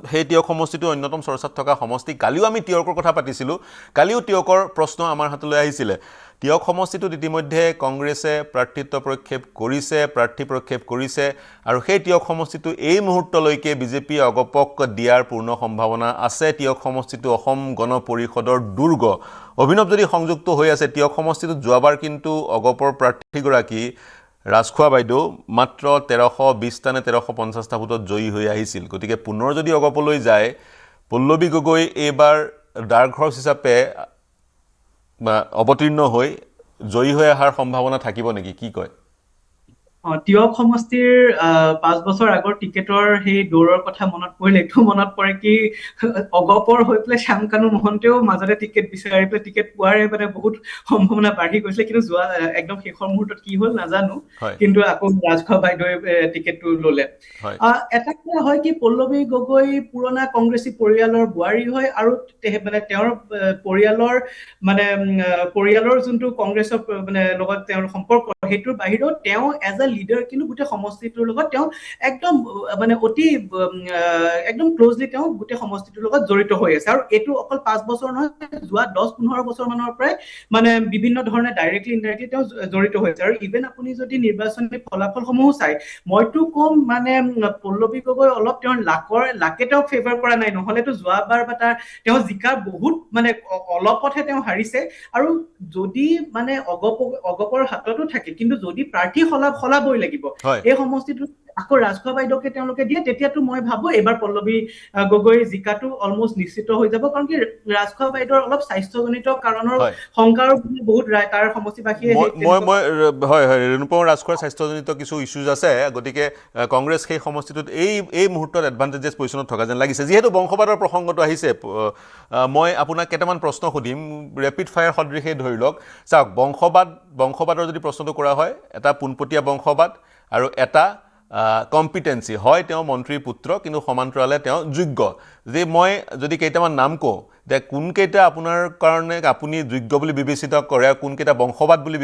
Speaker 1: সেই টিয়ক সমষ্টিটো অন্যতম চৰ্চাত থকা সমষ্টি কালিও আমি টিয়কৰ কথা পাতিছিলোঁ কালিও টিয়কৰ প্ৰশ্ন আমাৰ হাতলৈ আহিছিলে টিয়ক সমষ্টিটোত ইতিমধ্যে কংগ্ৰেছে প্ৰাৰ্থিত্ব প্ৰক্ষেপ কৰিছে আৰু সেই টিয়ক সমষ্টিটো এই মুহূৰ্তলৈকে বিজেপি অগপক দিয়াৰ পূৰ্ণ সম্ভাৱনা আছে টিয়ক সমষ্টিটো অসম গণ পৰিষদৰ দুৰ্গ অভিনৱ যদি সংযুক্ত হৈ আছে টিয়ক সমষ্টিটোত যোৱাবাৰ কিন্তু অগপৰ প্ৰাৰ্থীগৰাকী ৰাজখোৱা বাইদেউ মাত্ৰ 1320টা নে 1350টা ভোটত জয়ী হৈ আহিছিল গতিকে পুনৰ যদি অগপলৈ যায় পল্লৱী গগৈ এইবাৰ ডাৰ্ক হৰ্চ হিচাপে অৱতীৰ্ণ হৈ জয়ী হৈ অহাৰ সম্ভাৱনা থাকিব নেকি কি কয়
Speaker 2: টিয়ক সমষ্টিৰ 5 বছৰ আগৰ টিকেটৰ সেই দৌৰৰ কথা মনত পৰিলে একটু মনত পৰে কি অগপৰ হৈ পেলাই শ্যামকানু মহন্তেও মাজতে টিকেট বিচাৰি পেলাই টিকেট পোৱাৰে মানে বহুত সম্ভাৱনা বাঢ়ি গৈছিলে কিন্তু যোৱা একদম শেষৰ মুহূৰ্তত কি হ'ল নাজানো কিন্তু আকৌ ৰাজখোৱা বাইদেৱে টিকেটটো ল'লে এটা কথা হয় কি পল্লৱী গগৈ পুৰণা কংগ্ৰেছী পৰিয়ালৰ বোৱাৰী হয় আৰু মানে তেওঁৰ পৰিয়ালৰ যোনটো কংগ্ৰেছৰ মানে লগত তেওঁৰ সম্পৰ্ক সেইটোৰ বাহিৰেও তেওঁ এজ এ লিডাৰ কিন্তু গোটেই সমষ্টিটোৰ লগত তেওঁ একদম মানে অতি একদম ক্লোজলি তেওঁ গোটেই সমষ্টিটোৰ লগত জড়িত হৈ আছে আৰু এইটো অকল 5 বছৰ নহয় যোৱা 10-15 বছৰ মানৰ পৰাই মানে বিভিন্ন ধৰণে ডাইৰেক্টলি ইনডাইৰেক্টলি তেওঁ জড়িত হৈ আছে আৰু ইভেন আপুনি যদি নিৰ্বাচনী ফলাফলসমূহ চাই মইতো কম মানে পল্লৱী গগৈ অলপ তেওঁৰ লাকে তেওঁ ফেভাৰ কৰা নাই নহলেতো যোৱাবাৰ বা তেওঁ জিকা বহুত মানে অলপতহে তেওঁ হাৰিছে আৰু যদি মানে অগপৰ হাততো থাকে কিন্তু যদি প্ৰাৰ্থী সলাবই লাগিব এই সমষ্টিটো আকৌ ৰাজখোৱা বাইদেউকে তেওঁলোকে দিয়ে তেতিয়াতো মই ভাবো এবাৰ পল্লৱী গগৈ জিকাটো অলমোষ্ট নিশ্চিত হৈ যাব কাৰণ কি ৰাজখোৱা বাইদেউৰ অলপ স্বাস্থ্যজনিত কাৰণৰ শংকাৰ বহুত তাৰ সমষ্টিবাসীয়ে
Speaker 1: হয় ৰেণুপম ৰাজখোৱাৰ স্বাস্থ্যজনিত কিছু ইছ্যুজ আছে গতিকে কংগ্ৰেছ সেই সমষ্টিটোত এই মুহূৰ্তত এডভান্টেজেছ পজিশ্যনত থকা যেন লাগিছে যিহেতু বংশবাদৰ প্ৰসংগটো আহিছে মই আপোনাক কেইটামান প্ৰশ্ন সুধিম ৰেপিড ফায়াৰ সদৃশে ধৰি লওক চাওক বংশবাদৰ যদি প্ৰশ্নটো কৰা হয় এটা পোনপটীয়া বংশবাদ আৰু এটা কম্পিটেন্সি হয় তেওঁ মন্ত্ৰীৰ পুত্ৰ কিন্তু সমান্তৰালে তেওঁ যোগ্য যে মই যদি কেইটামান নাম কওঁ যে কোনকেইটা আপোনাৰ কাৰণে আপুনি যোগ্য বুলি বিবেচিত কৰে কোনকেইটা বংশবাদ বুলি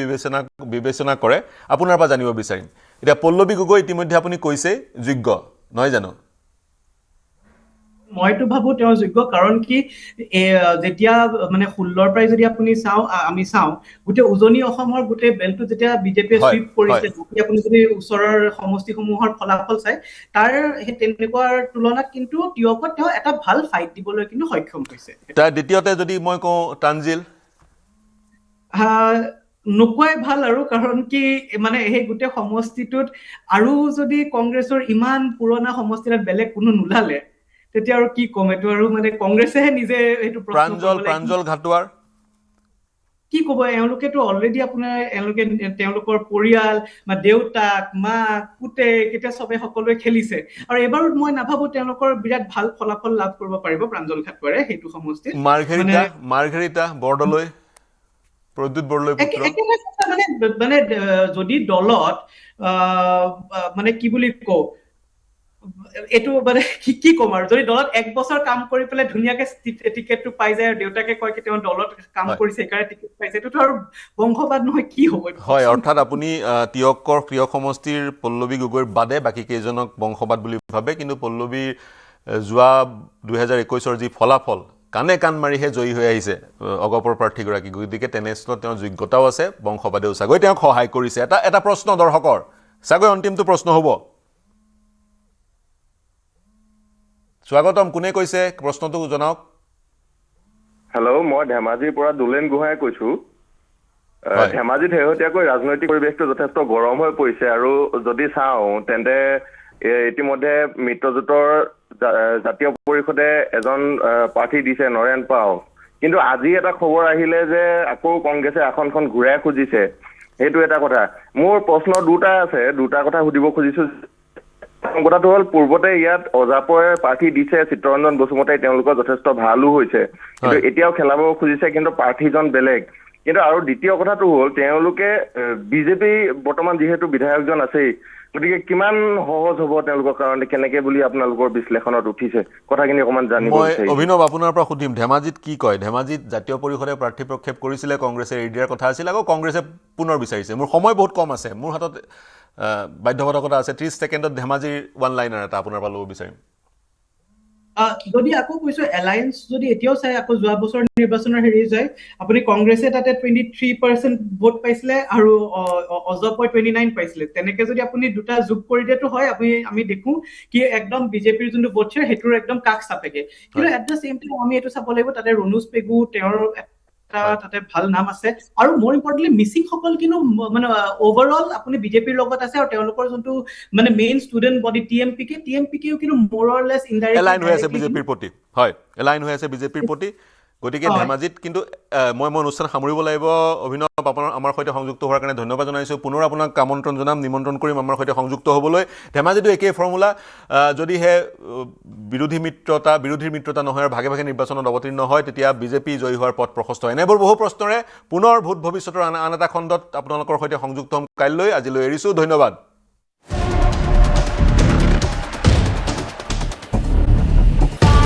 Speaker 1: বিবেচনা কৰে আপোনাৰ পৰা জানিব বিচাৰিম এতিয়া পল্লৱী গগৈ ইতিমধ্যে আপুনি কৈছে যোগ্য নহয় জানো
Speaker 2: মইতো ভাবো তেওঁ যোগ্য কাৰণ কি যেতিয়া মানে 16ৰ পৰাই যদি আমি চাওঁ গোটেই উজনি অসমৰ গোটেই বেলটো যেতিয়া বিজেপিয়ে সুইপ কৰিছে আপুনি যদি ওচৰৰ সমষ্টিসমূহৰ ফলাফল চাই তাৰ সেই তেনেকুৱাৰ তুলনাত কিন্তু টিয়কত তেওঁ এটা ভাল ফাইট দিবলৈ কিন্তু সক্ষম হৈছে
Speaker 1: তাৰ দ্বিতীয়তে যদি মই কওঁ তানজিল
Speaker 2: নোকোৱাই ভাল আৰু কাৰণ কি মানে সেই গোটেই সমষ্টিটোত আৰু যদি কংগ্ৰেছৰ ইমান পুৰণা সমষ্টিত বেলেগ কোনো নোলালে তেতিয়া আৰু কি কম এইটো আৰু মানে কংগ্ৰেছেহে নিজে এইটো
Speaker 1: প্ৰাঞ্জল ঘাটুৱাৰ
Speaker 2: কি ক'ব এওঁলোকেতো অলৰেডি আপোনাৰ তেওঁলোকৰ পৰিয়াল বা দেউতাক মাক পুতেক এতিয়া চবে সকলোৱে খেলিছে আৰু এবাৰো মই নাভাবো তেওঁলোকৰ বিৰাট ভাল ফলাফল লাভ কৰিব পাৰিব প্ৰাঞ্জল ঘাটুৱাৰে সেইটো সমষ্টিত
Speaker 1: মাৰ্ঘেৰিটা বৰদলৈ প্ৰদ্যুৎ বৰদলৈ পুত্ৰ
Speaker 2: মানে যদি দলত মানে কি বুলি কওঁ এইটো মানে কি কম আৰু যদি দলত 1 বছৰ কাম কৰি পেলাই ধুনীয়াকে টিকেটটো পাই যায় আৰু দেউতাকে কয় কি তেওঁ দলত কাম কৰিছে সেইকাৰণে টিকেট পাইছে এইটোতো আৰু বংশবাদ নহয় কি হ'ব
Speaker 1: হয় অৰ্থাৎ আপুনি টিয়কৰ প্ৰিয় সমষ্টিৰ পল্লৱী গগৈৰ বাদে বাকী কেইজনক বংশবাদ বুলি ভাবে কিন্তু পল্লৱী যোৱা 2021ৰ যি ফলাফল কানে কান মাৰিহে জয়ী হৈ আহিছে অগপৰ প্ৰাৰ্থীগৰাকী গতিকে তেনেস্থলত তেওঁৰ যোগ্যতাও আছে বংশবাদেও চাগৈ তেওঁক সহায় কৰিছে এটা প্ৰশ্ন দৰ্শকৰ চাগৈ অন্তিমটো প্ৰশ্ন হ'ব স্বাগতম কোনে কৈছে প্ৰশ্নটো জনাওক
Speaker 6: হেল্ল' মই ধেমাজিৰ পৰা দুলেন গোহাঁয়ে কৈছো ধেমাজিত শেহতীয়াকৈ ৰাজনৈতিক পৰিৱেশটো যথেষ্ট গৰম হৈ পৰিছে আৰু যদি চাওঁ তেন্তে ইতিমধ্যে মিত্ৰজোঁটৰ জাতীয় পৰিষদে এজন প্ৰাৰ্থী দিছে নৰেন পাও কিন্তু আজি এটা খবৰ আহিলে যে আকৌ কংগ্ৰেছে আসনখন ঘূৰাই খুজিছে সেইটো এটা কথা মোৰ প্ৰশ্ন দুটা কথা সুধিব খুজিছো কথাটো হ'ল পূৰ্বতে ইয়াত অজাপৰে প্ৰাৰ্থী দিছে চিত্ৰৰঞ্জন বসুমতাই তেওঁলোকৰ যথেষ্ট ভালো হৈছে কিন্তু এতিয়াও খেলাব খুজিছে কিন্তু প্ৰাৰ্থীজন বেলেগ কিন্তু আৰু দ্বিতীয় কথাটো হ'ল তেওঁলোকে বিজেপি বৰ্তমান যিহেতু বিধায়কজন আছেই গতিকে কিমান সহজ হ'ব তেওঁলোকৰ কাৰণে কেনেকে বুলি আপোনালোকৰ বিশ্লেষণত উঠিছে কথাখিনি অকমান জানিব বিচাৰিছো
Speaker 1: মই অভিনৱ আপোনাৰ পৰা সুধিম ধেমাজিত কি কয় ধেমাজিত জাতীয় পৰিষদে প্ৰাৰ্থী প্ৰক্ষেপ কৰিছিলে কংগ্ৰেছে এৰি দিয়াৰ কথা আছিল আকৌ কংগ্ৰেছে পুনৰ বিচাৰিছে মোৰ সময় বহুত কম আছে মোৰ হাতত বাধ্যবাধকতা আছে 30 ছেকেণ্ডত ধেমাজিৰ ওৱান লাইনাৰ এটা আপোনাৰ পৰা ল'ব বিচাৰিম
Speaker 2: যদি আকৌ কৈছো এলায়েন্স যদি এতিয়াও চাই আকৌ যোৱা বছৰ নিৰ্বাচনৰ হেৰি যায় আপুনি কংগ্ৰেছে তাতে 23% ভোট পাইছিলে আৰু অজপই 29 পাইছিলে তেনেকে যদি আপুনি দুটা যোগ কৰি দিয়েতো হয় আমি দেখো কি একদম বিজেপিৰ যোনটো ভোট শ্বেয়াৰ সেইটোৰ একদম কাষ চাপেগে কিন্তু এট দ্য সেম টাইম আমি এইটো চাব লাগিব তাতে ৰণুজ পেগু তেওঁৰ তাতে ভাল নাম আছে আৰু মোৰ ইম্পৰ্টেণ্টলি মিচিং সকল কিন্তু মানে ওভাৰঅল আপুনি বিজেপিৰ লগত আছে আৰু তেওঁলোকৰ যোনটো মানে মেইন ষ্টুডেন্ট বডি টিএমপিকেও কিন্তু মোৰ অৰ লেছ
Speaker 1: এলাইন হৈ আছে
Speaker 2: ইনডাইৰেক্টলি
Speaker 1: বিজেপিৰ প্ৰতি হয় এলাইন হৈ আছে বিজেপিৰ প্ৰতি গতিকে ধেমাজিত কিন্তু মই অনুষ্ঠান সামৰিব লাগিব অভিনৱ আপোনাৰ আমাৰ সৈতে সংযুক্ত হোৱাৰ কাৰণে ধন্যবাদ জনাইছোঁ পুনৰ আপোনাক আমন্ত্ৰণ জনাম নিমন্ত্ৰণ কৰিম আমাৰ সৈতে সংযুক্ত হ'বলৈ ধেমাজিতো একেই ফৰ্মুলা যদিহে বিৰোধীৰ মিত্ৰতা নহয় আৰু ভাগে ভাগে নিৰ্বাচনত অৱতীৰ্ণ হয় তেতিয়া বিজেপি জয়ী হোৱাৰ পথ প্ৰশস্ত হয় এনেবোৰ বহু প্ৰশ্নৰে পুনৰ ভোট ভৱিষ্যতৰ আন এটা খণ্ডত আপোনালোকৰ সৈতে সংযুক্ত হ'ম কাইলৈ আজিলৈ এৰিছোঁ ধন্যবাদ